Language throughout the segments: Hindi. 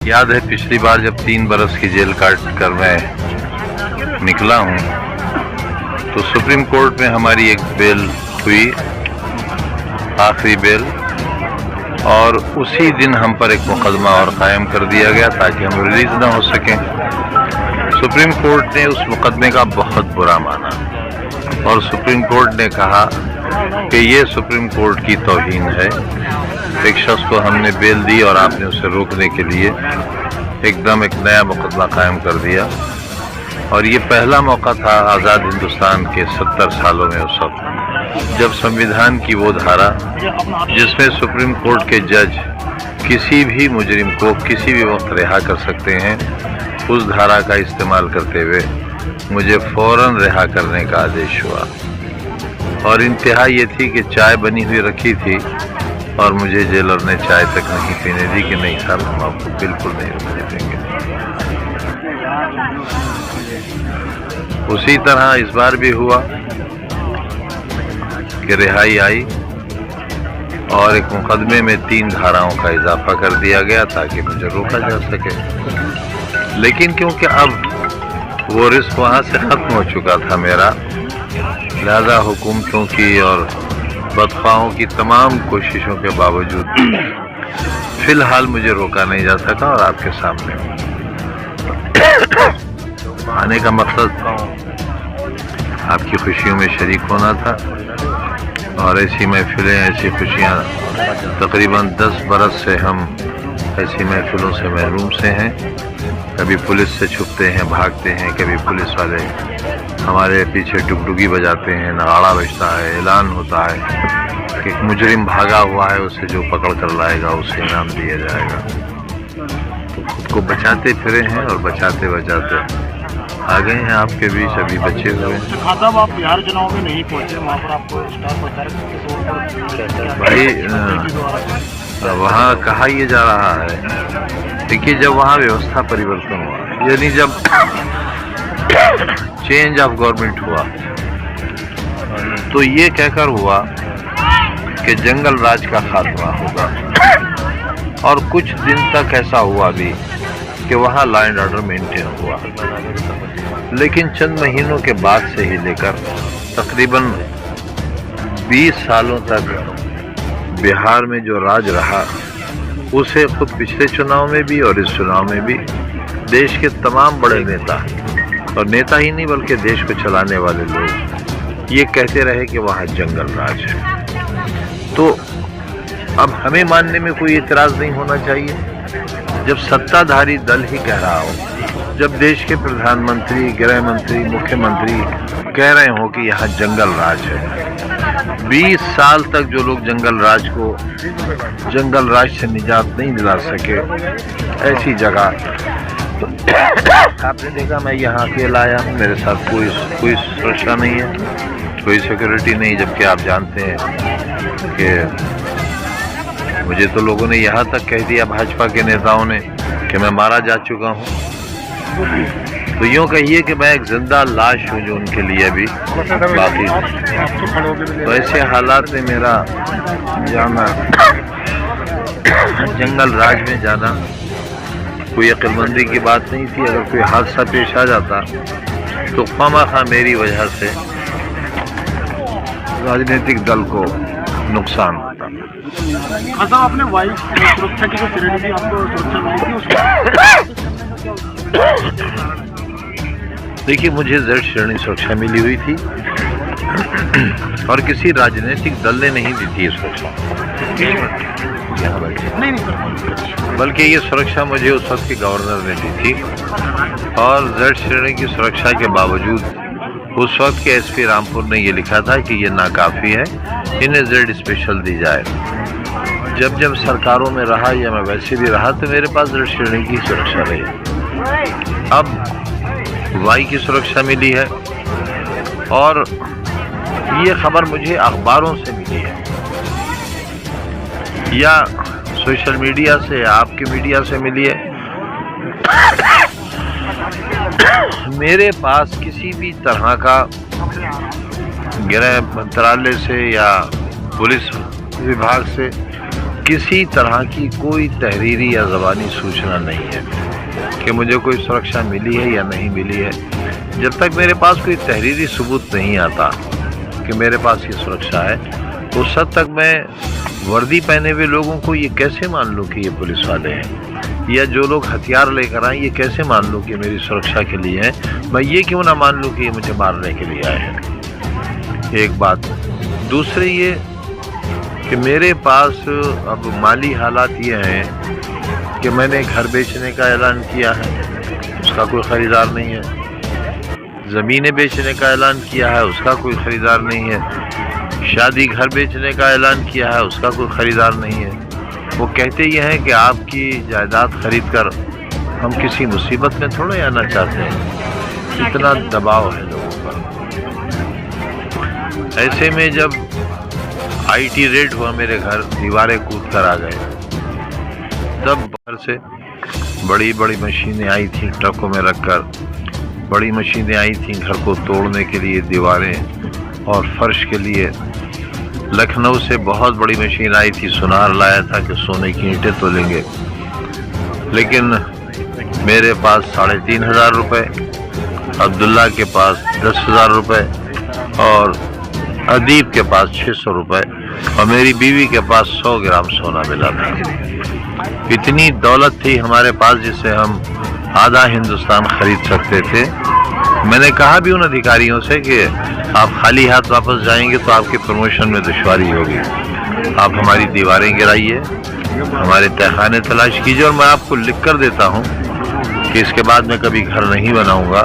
याद है पिछली बार जब 3 बरस की जेल काट कर मैं निकला हूँ तो सुप्रीम कोर्ट में हमारी एक बेल हुई, आखिरी बेल, और उसी दिन हम पर एक मुकदमा और कायम कर दिया गया ताकि हम रिलीज ना हो सकें। सुप्रीम कोर्ट ने उस मुकदमे का बहुत बुरा माना और सुप्रीम कोर्ट ने कहा कि ये सुप्रीम कोर्ट की तौहीन है। एक शख्स को हमने बेल दी और आपने उसे रोकने के लिए एकदम एक नया मुकदमा कायम कर दिया। और ये पहला मौका था आज़ाद हिंदुस्तान के 70 सालों में उस वक्त जब संविधान की वो धारा जिसमें सुप्रीम कोर्ट के जज किसी भी मुजरिम को किसी भी वक्त रिहा कर सकते हैं, उस धारा का इस्तेमाल करते हुए मुझे फौरन रिहा करने का आदेश हुआ। और इंतहा ये थी कि चाय बनी हुई रखी थी और मुझे जेलर ने चाय तक नहीं पीने दी कि नहीं साहब, हम आपको बिल्कुल नहीं रुकने देंगे। उसी तरह इस बार भी हुआ कि रिहाई आई और एक मुकदमे में 3 धाराओं का इजाफा कर दिया गया ताकि मुझे रोका जा सके। लेकिन क्योंकि अब वो रिस्क वहाँ से ख़त्म हो चुका था मेरा, लिहाजा हुकूमतों की और बदख्वाहों की तमाम कोशिशों के बावजूद फिलहाल मुझे रोका नहीं जा सका और आपके सामने आने का मकसद आपकी खुशियों में शरीक होना था। और ऐसी महफिलें, ऐसी खुशियाँ, तकरीबन 10 बरस से हम ऐसी महफिलों से महरूम से हैं। कभी पुलिस से छुपते हैं, भागते हैं, कभी पुलिस वाले हमारे पीछे डुगडुगी बजाते हैं, नगाड़ा बजता है, ऐलान होता है कि एक मुजरिम भागा हुआ है, उसे जो पकड़ कर लाएगा उसे इनाम दिया जाएगा। तो खुद को बचाते फिरे हैं और बचाते बचाते आ गए हैं आपके बीच, अभी बचे हुए हैं। साहब, आप बिहार चुनाव में नहीं पहुंचे, वहाँ पर आपको स्टार प्रचारक के तौर पर भाई वहाँ कहा यह जा रहा है, देखिए जब वहाँ व्यवस्था परिवर्तन हुआ, यानी जब चेंज ऑफ गवर्नमेंट हुआ तो ये कहकर हुआ कि जंगल राज का खात्मा होगा। और कुछ दिन तक ऐसा हुआ भी कि वहाँ लॉ एंड ऑर्डर मेंटेन हुआ। लेकिन चंद महीनों के बाद से ही लेकर तकरीबन 20 सालों तक बिहार में जो राज रहा, उसे खुद पिछले चुनाव में भी और इस चुनाव में भी देश के तमाम बड़े नेता, और नेता ही नहीं बल्कि देश को चलाने वाले लोग ये कहते रहे कि वहाँ जंगल राज है। तो अब हमें मानने में कोई एतराज़ नहीं होना चाहिए जब सत्ताधारी दल ही कह रहा हो, जब देश के प्रधानमंत्री, गृह मंत्री, मुख्यमंत्री कह रहे हो कि यहाँ जंगल राज है। 20 साल तक जो लोग जंगल राज से निजात नहीं दिला सके, ऐसी जगह तो आपने देखा मैं यहाँ अकेला आया हूँ, मेरे साथ कोई सुरक्षा नहीं है, कोई सिक्योरिटी नहीं, जबकि आप जानते हैं कि मुझे तो लोगों ने यहाँ तक कह दिया, भाजपा के नेताओं ने, कि मैं मारा जा चुका हूँ। तो यूँ कहिए कि मैं एक जिंदा लाश हूँ जो उनके लिए अभी बाकी है। तो ऐसे हालात में मेरा जाना, जंगल राज में जाना कोई अक्लमंदी की बात नहीं थी। अगर कोई हादसा पेश आ जाता तो खामखा मेरी वजह से राजनीतिक दल को नुकसान होता। खासा आपने वायु सुरक्षा की जो श्रेणी थी, आपको सुरक्षा मिली थी देखिए, मुझे Z श्रेणी सुरक्षा मिली हुई थी और किसी राजनीतिक दल ने नहीं दी थी ये सुरक्षा, बल्कि ये सुरक्षा मुझे उस वक्त के गवर्नर ने दी थी। और Z श्रेणी की सुरक्षा के बावजूद उस वक्त के SP रामपुर ने ये लिखा था कि ये नाकाफी है, इन्हें Z स्पेशल दी जाए। जब सरकारों में रहा या मैं वैसे भी रहा तो मेरे पास Z श्रेणी की सुरक्षा रही। अब Y की सुरक्षा मिली है और ये खबर मुझे अखबारों से मिली है या सोशल मीडिया से, आपके मीडिया से मिली है। मेरे पास किसी भी तरह का गृह मंत्रालय से या पुलिस विभाग से किसी तरह की कोई तहरीरी या ज़बानी सूचना नहीं है कि मुझे कोई सुरक्षा मिली है या नहीं मिली है। जब तक मेरे पास कोई तहरीरी सबूत नहीं आता कि मेरे पास ये सुरक्षा है, तो उस हद तक मैं वर्दी पहने हुए लोगों को ये कैसे मान लूँ कि ये पुलिस वाले हैं, या जो लोग हथियार लेकर आए ये कैसे मान लूँ कि मेरी सुरक्षा के लिए हैं। मैं ये क्यों ना मान लूँ कि ये मुझे मारने के लिए आए हैं। एक बात। दूसरी ये कि मेरे पास अब माली हालात ये हैं कि मैंने घर बेचने का ऐलान किया है, उसका कोई ख़रीदार नहीं है। ज़मीनें बेचने का ऐलान किया है, उसका कोई ख़रीदार नहीं है। शादी घर बेचने का ऐलान किया है, उसका कोई ख़रीदार नहीं है। वो कहते ये हैं कि आपकी जायदाद ख़रीद कर हम किसी मुसीबत में थोड़े आना चाहते हैं। इतना दबाव है लोगों पर। ऐसे में जब IT रेड हुआ मेरे घर, दीवारें कूद कर आ गए, तब बाहर से बड़ी बड़ी मशीनें आई थी ट्रकों में रखकर। बड़ी मशीनें आई थी घर को तोड़ने के लिए, दीवारें और फर्श के लिए। लखनऊ से बहुत बड़ी मशीन आई थी, सुनार लाया था कि सोने की ईंटें तोलेंगे। लेकिन मेरे पास 3,500 रुपये, अब्दुल्ला के पास 10,000 रुपये और अदीब के पास 600 रुपये और मेरी बीवी के पास 100 ग्राम सोना मिला था। इतनी दौलत थी हमारे पास जिससे हम आधा हिंदुस्तान खरीद सकते थे। मैंने कहा भी उन अधिकारियों से कि आप खाली हाथ वापस जाएंगे तो आपके प्रमोशन में दुश्वारी होगी। आप हमारी दीवारें गिराइए, हमारे तहखाने तलाश कीजिए और मैं आपको लिख कर देता हूँ कि इसके बाद मैं कभी घर नहीं बनाऊँगा,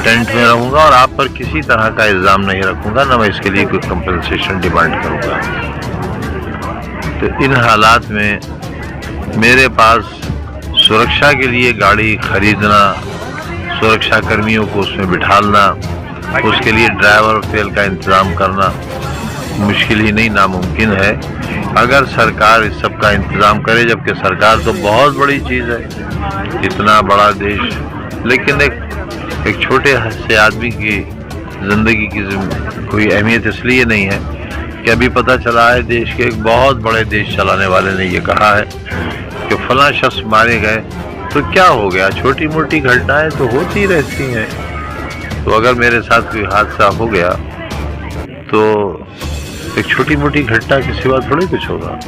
टेंट में रहूँगा और आप पर किसी तरह का इल्ज़ाम नहीं रखूँगा, ना मैं इसके लिए कोई कंपनसेशन डिमांड करूँगा। तो इन हालात में मेरे पास सुरक्षा के लिए गाड़ी खरीदना, सुरक्षा कर्मियों को उसमें बिठालना, उसके लिए ड्राइवर और तेल का इंतज़ाम करना मुश्किल ही नहीं नामुमकिन है अगर सरकार इस सब का इंतज़ाम करे। जबकि सरकार तो बहुत बड़ी चीज़ है, इतना बड़ा देश, लेकिन एक छोटे से आदमी की ज़िंदगी की कोई अहमियत इसलिए नहीं है कि अभी पता चला है देश के एक बहुत बड़े देश चलाने वाले ने ये कहा है कि फलां शख्स मारे गए तो क्या हो गया, छोटी मोटी घटनाएं तो होती रहती हैं। तो अगर मेरे साथ कोई हादसा हो गया तो एक छोटी मोटी घटना के सिवा थोड़ी कुछ होगा।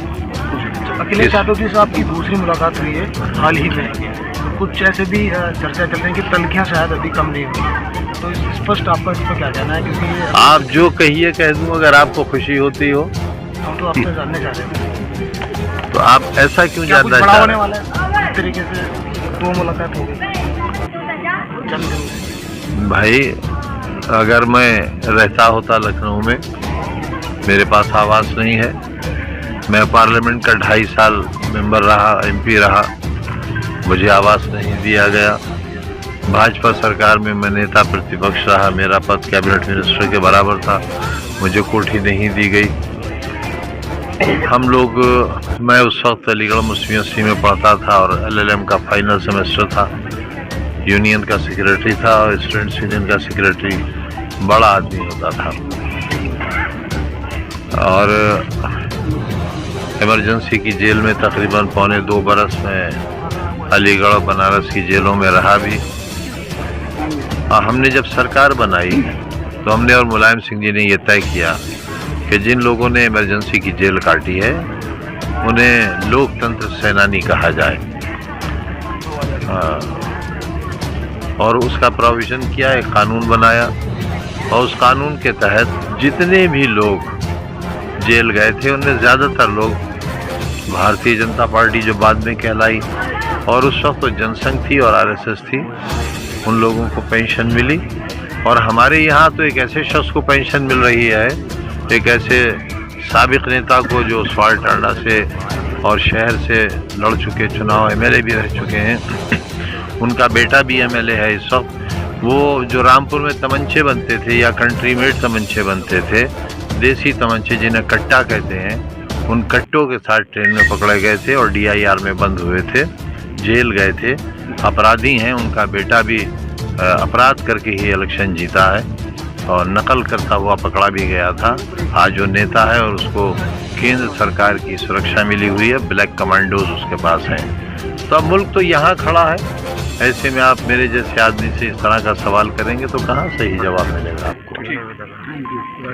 अखिलेश यादव जी से आपकी दूसरी मुलाकात हुई है हाल ही में, कुछ ऐसे भी चर्चा चल रही है कि तलखियां शायद अभी कम नहीं हुई, तो स्पष्ट आपका इस पर क्या कहना है? क्योंकि आप जो कहिए कह दूं, अगर आपको खुशी होती हो। हम तो आपसे जानना चाह रहे हैं, तो आप ऐसा क्यों जानना चाह रहे हैं? इस तरीके से 2 मुलाकात हो गई भाई। अगर मैं रहता होता लखनऊ में, मेरे पास आवास नहीं है, मैं पार्लियामेंट का 2.5 साल मेंबर रहा, MP रहा, मुझे आवास नहीं दिया गया। भाजपा सरकार में मैं नेता प्रतिपक्ष रहा, मेरा पद कैबिनेट मिनिस्टर के बराबर था, मुझे कोठी नहीं दी गई। हम लोग, मैं उस वक्त अलीगढ़ मुस्लिम यूनिवर्सिटी में पढ़ता था और LLM का फाइनल सेमेस्टर था, यूनियन का सेक्रेटरी था और स्टूडेंट्स यूनियन का सेक्रेटरी बड़ा आदमी होता था। और इमरजेंसी की जेल में तकरीबन 1.25 बरस में अलीगढ़ बनारस की जेलों में रहा भी। हमने जब सरकार बनाई तो हमने और मुलायम सिंह जी ने ये तय किया कि जिन लोगों ने इमरजेंसी की जेल काटी है उन्हें लोकतंत्र सेनानी कहा जाए। और उसका प्रोविज़न किया, एक कानून बनाया और उस कानून के तहत जितने भी लोग जेल गए थे उनमें ज़्यादातर लोग भारतीय जनता पार्टी जो बाद में कहलाई, और उस वक्त तो जनसंघ थी और RSS थी, उन लोगों को पेंशन मिली। और हमारे यहाँ तो एक ऐसे शख्स को पेंशन मिल रही है, एक ऐसे साबिक नेता को जो स्वाल टांडा से और शहर से लड़ चुके, चुनाव MLA भी रह चुके हैं, उनका बेटा भी MLA है इस वक्त। वो जो रामपुर में तमंचे बनते थे या कंट्री मेड तमंचे बनते थे, देसी तमंचे जिन्हें कट्टा कहते हैं, उन कट्टों के साथ ट्रेन में पकड़े गए थे और DIR में बंद हुए थे, जेल गए थे, अपराधी हैं। उनका बेटा भी अपराध करके ही इलेक्शन जीता है। और नकल करता हुआ पकड़ा भी गया था। आज वो नेता है और उसको केंद्र सरकार की सुरक्षा मिली हुई है, ब्लैक कमांडोज उसके पास हैं। तो अब मुल्क तो यहाँ खड़ा है, ऐसे में आप मेरे जैसे आदमी से इस तरह का सवाल करेंगे तो कहाँ सही जवाब मिलेगा आपको।